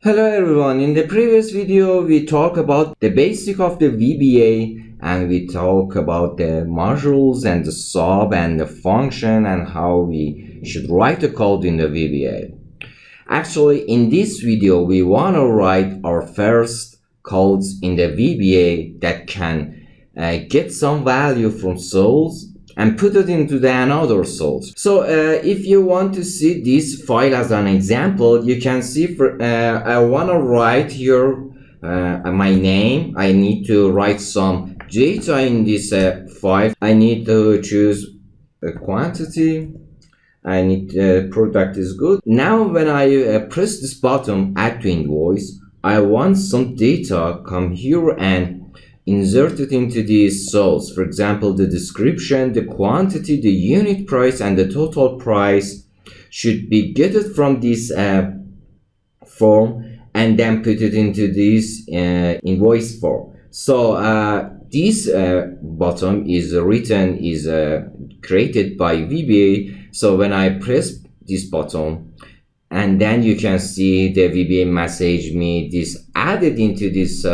Hello everyone, in the previous video we talked about the basic of the VBA and we talk about the modules and the sub and the function and how we should write the code in the VBA. Actually, in this video we want to write our first codes in the VBA that can get some value from souls and put it into the another source. So if you want to see this file as an example, you can see I want to write here my name. I need to write some data in this file. I need to choose a quantity. I need product is good. Now when I press this button, add to invoice, I want some data come here and insert it into these cells. For example, the description, the quantity, the unit price, and the total price should be getted from this form and then put it into this invoice form. So this button is created by VBA. So when I press this button, and then you can see the VBA message me this added into this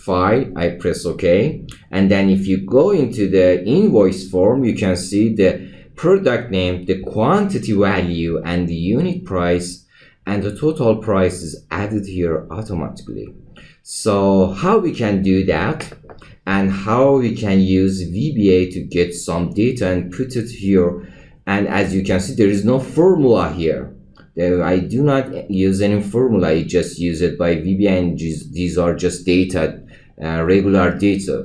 file. I press OK, and then if you go into the invoice form, you can see the product name, the quantity value, and the unit price, and the total price is added here automatically. So how we can do that and how we can use VBA to get some data and put it here. And as you can see, there is no formula here. I do not use any formula. I just use it by VBA, and these are just data, regular data.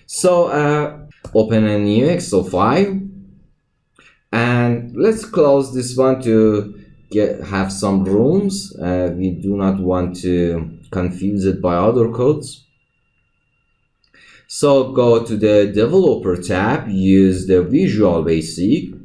So open a new Excel file, and let's close this one to have some rooms. We do not want to confuse it by other codes. So go to the developer tab, use the Visual Basic.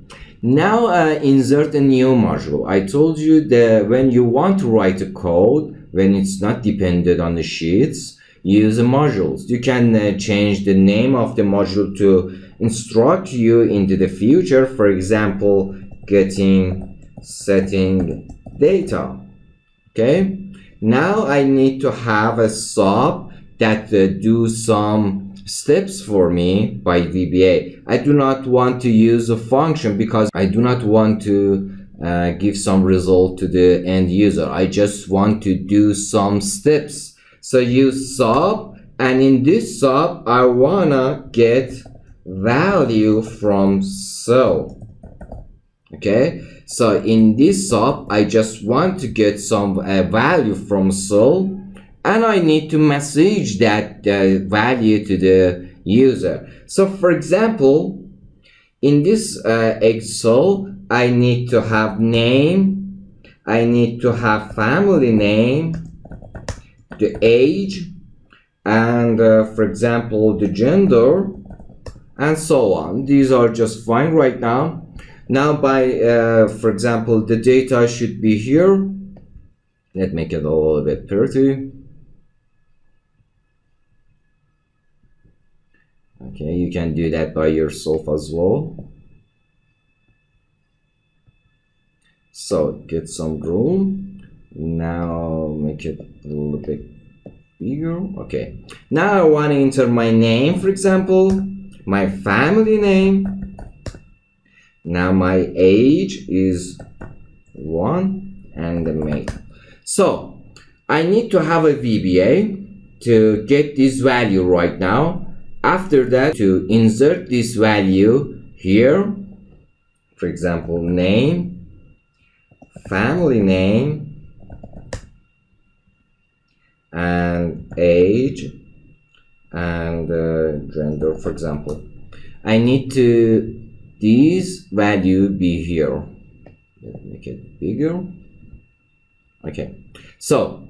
Now insert a new module. I told you that when you want to write a code, when it's not dependent on the sheets, use the modules. You can change the name of the module to instruct you into the future. For example, setting data. Okay. Now I need to have a sub that do some steps for me by VBA. I do not want to use a function because I do not want to give some result to the end user. I just want to do some steps. So use sub, and in this sub I wanna get value from cell. Okay, so in this sub I just want to get some value from cell, and I need to message that value to the user. So for example, in this Excel, I need to have name, I need to have family name, the age, and for example, the gender, and so on. These are just fine right now. Now for example, the data should be here. Let's make it a little bit pretty. Okay, you can do that by yourself as well. So get some room. Now make it a little bit bigger. Okay, now I want to enter my name, for example, my family name. Now my age is 1 and the male. So I need to have a VBA to get this value right now. After that, to insert this value here, for example, name, family name, and age, and gender, for example. I need to this value be here. Let's make it bigger. Okay, so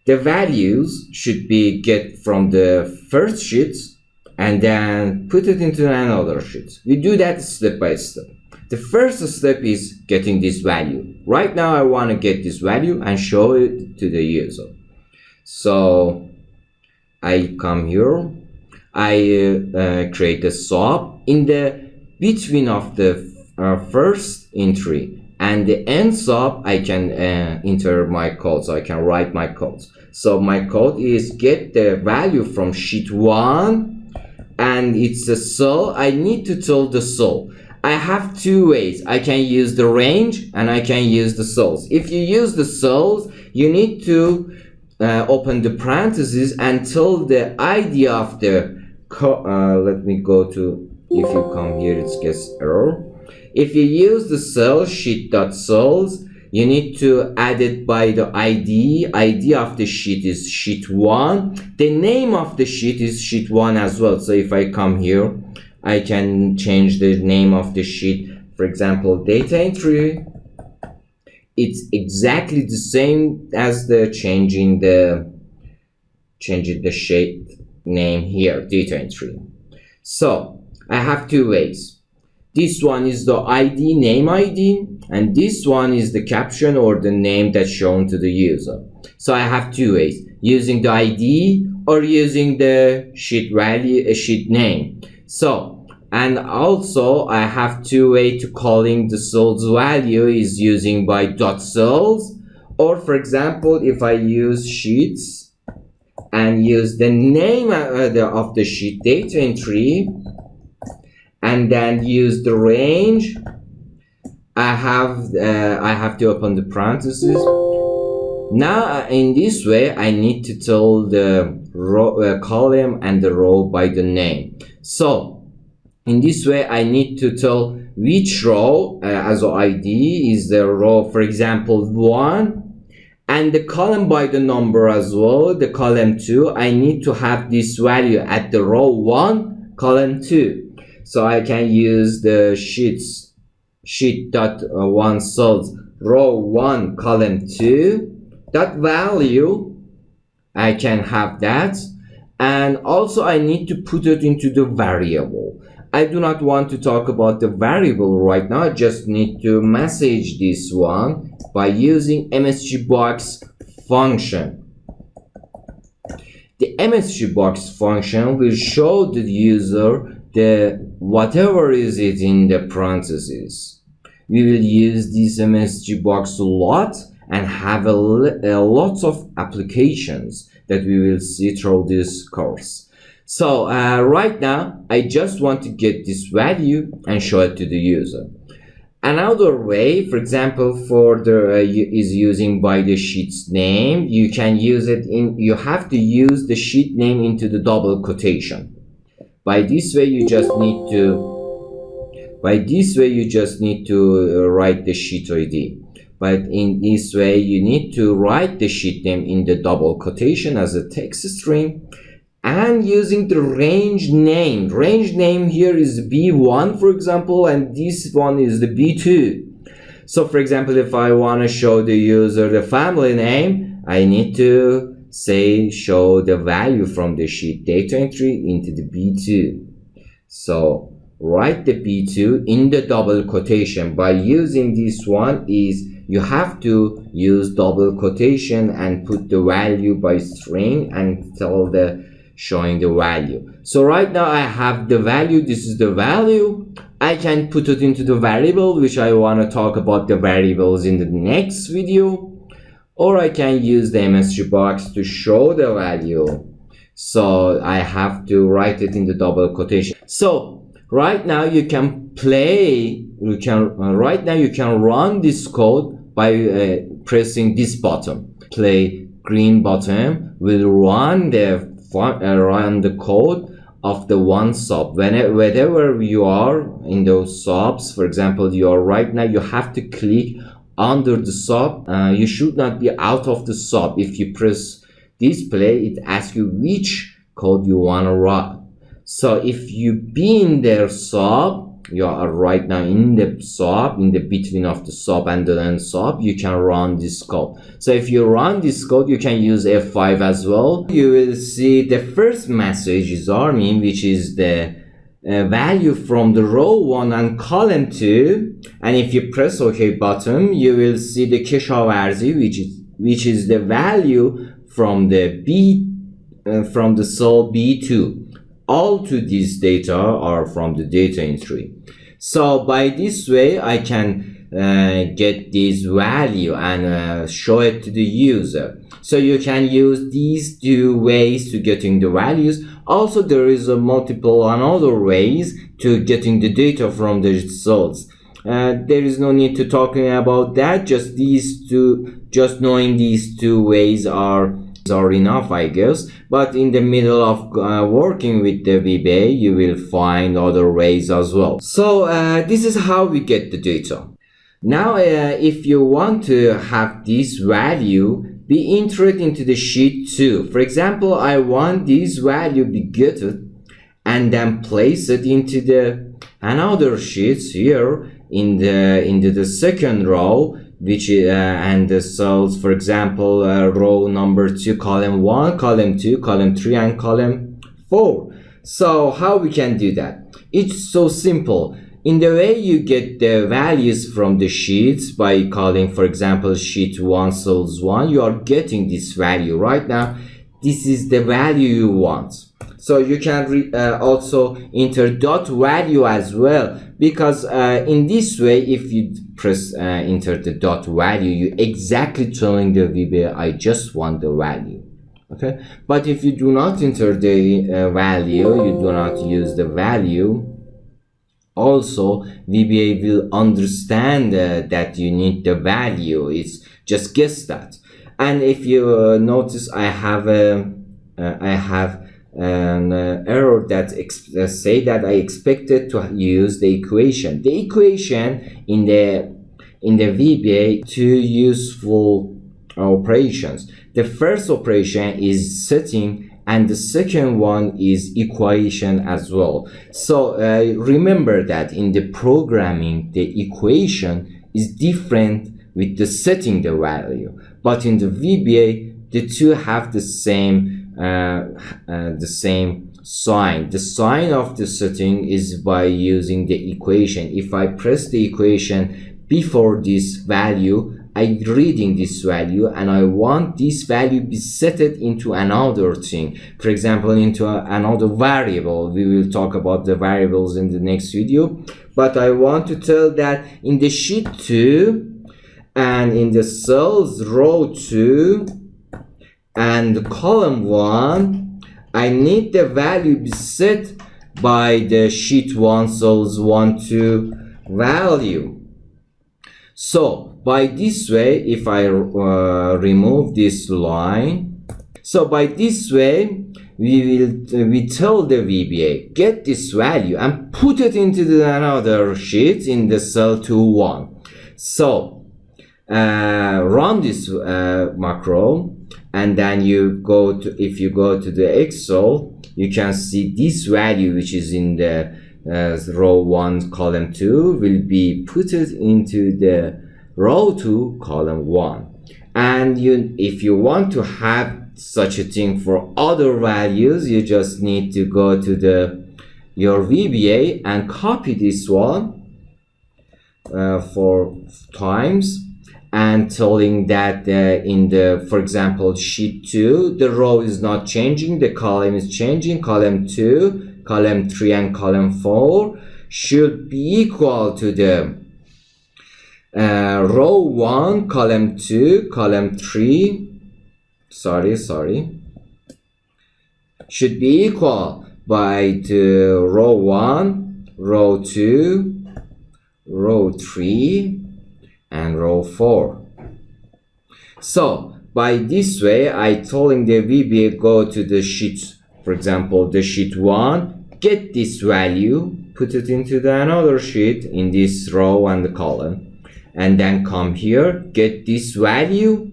the values should be get from the first sheets and then put it into another sheet. We do that step by step. The first step is getting this value. Right now I want to get this value and show it to the user. So I come here, I create a sub. In the between of the first entry and the end sub I can enter my code, so I can write my code. So my code is get the value from sheet 1, and it's a cell. I need to tell the cell. I have two ways. I can use the range and I can use the cells. If you use the cells, you need to open the parentheses and tell the ID of the let me go to, if you come here it gets error. If you use the cell sheet.cells, you need to add it by the ID of the sheet is sheet 1, the name of the sheet is sheet 1 as well. So if I come here, I can change the name of the sheet, for example data entry. It's exactly the same as the changing the sheet name here, data entry. So I have two ways. This one is the ID, name ID, and this one is the caption or the name that's shown to the user. So I have two ways, using the ID or using the sheet value, sheet name. So, and also I have two ways to calling the cells value is using by dot cells, or for example if I use sheets and use the name of the sheet data entry and then use the range, I have to open the parentheses. Now in this way I need to tell the row, column and the row by the name. So in this way I need to tell which row as ID is the row, for example 1, and the column by the number as well, the column 2. I need to have this value at the row 1, column 2. So I can use the sheet.1 cells row 1, column 2. That value I can have that, and also I need to put it into the variable. I do not want to talk about the variable right now. I just need to message this one by using msgbox function. The msgbox function will show the user the whatever is it in the parentheses. We will use this msgbox a lot and have a lot of applications that we will see through this course. So right now I just want to get this value and show it to the user. Another way, for example, for the is using by the sheet's name. You can use it in, you have to use the sheet name into the double quotation. By this way you just need to write the sheet ID. But in this way you need to write the sheet name in the double quotation as a text string, and using the range name. Range name here is B1 for example, and this one is the B2. So for example, if I want to show the user the family name, I need to say show the value from the sheet data entry into the B2. So write the B2 in the double quotation. By using this one is you have to use double quotation and put the value by string and tell the showing the value. So right now I have the value. This is the value. I can put it into the variable, which I want to talk about the variables in the next video, or I can use the msgbox to show the value. So I have to write it in the double quotation. So right now you can right now you can run this code by pressing this button. Play green button will run the code of the one sub. Whenever you are in those subs, for example, you are right now, you have to click under the sub. You should not be out of the sub. If you press display, it asks you which code you want to run. So if you be in their sub, you are right now in the sub, in the between of the sub and the end sub, you can run this code. So if you run this code, you can use F5 as well. You will see the first message is army, which is the value from the row 1 and column 2. And if you press OK button, you will see the کشاورزی, which is the value from the from the cell B2. All to these data are from the data entry. So by this way I can get this value and show it to the user. So you can use these two ways to getting the values. Also there is a multiple another ways to getting the data from the results. There is no need to talking about that. Just these two, just knowing these two ways are enough, I guess. But in the middle of working with the VBA, you will find other ways as well. So this is how we get the data. Now if you want to have this value be entered into the sheet 2, for example, I want this value be getted and then place it into the another sheet here into the second row, which and the cells, for example, row number 2, column 1, column 2, column 3, and column 4. So how we can do that? It's so simple. In the way you get the values from the sheets by calling, for example, sheet 1 cells 1, you are getting this value right now. This is the value you want. So you can also enter dot value as well, because in this way if you press enter the dot value, you exactly telling the VBA I just want the value. Okay, but if you do not enter the value, you do not use the value, also VBA will understand that you need the value. It's just guess that. And if you notice I have an error that say that I expected to use the equation. The equation in the VBA, two useful operations. The first operation is setting and the second one is equation as well. So remember that in the programming the equation is different with the setting the value, but in the VBA the two have the same sign. The sign of the setting is by using the equation. If I press the equation before this value, I'm reading this value and I want this value be set into another thing, for example into another variable. We will talk about the variables in the next video, but I want to tell that in the sheet 2 and in the cells row 2 and column 1, I need the value be set by the sheet 1 cells 1 2 value. So by this way, if I remove this line, so by this way we tell the VBA get this value and put it into another sheet in the cell 2-1. So run this macro, and then you go to, if you go to the Excel, you can see this value which is in the row 1 column 2 will be put it into the row 2 column 1. And if you want to have such a thing for other values, you just need to go to your VBA and copy this one 4 times, and telling that in the, for example, sheet 2 the row is not changing, the column is changing. Column 2, column 3, and column 4 should be equal to the row 1, column 2, column 3, should be equal by the row 1, row 2, row 3, and row 4. So by this way I telling the VBA go to the sheet, for example the sheet 1, get this value, put it into another sheet in this row and the column, and then come here, get this value,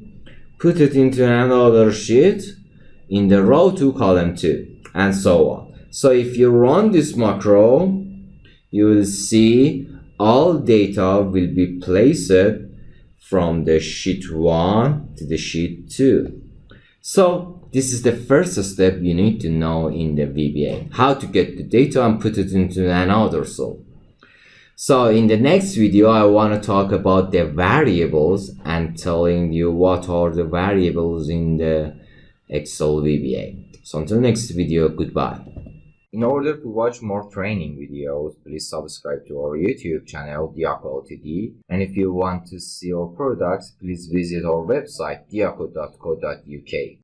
put it into another sheet in the row 2 column 2, and so on. So if you run this macro, you will see all data will be placed from the sheet 1 to the sheet 2. So this is the first step you need to know in the VBA, how to get the data and put it into another cell. So in the next video I want to talk about the variables and telling you what are the variables in the Excel VBA. So until next video, goodbye. In order to watch more training videos, please subscribe to our YouTube channel, Diaco Ltd. And if you want to see our products, please visit our website, diaco.co.uk.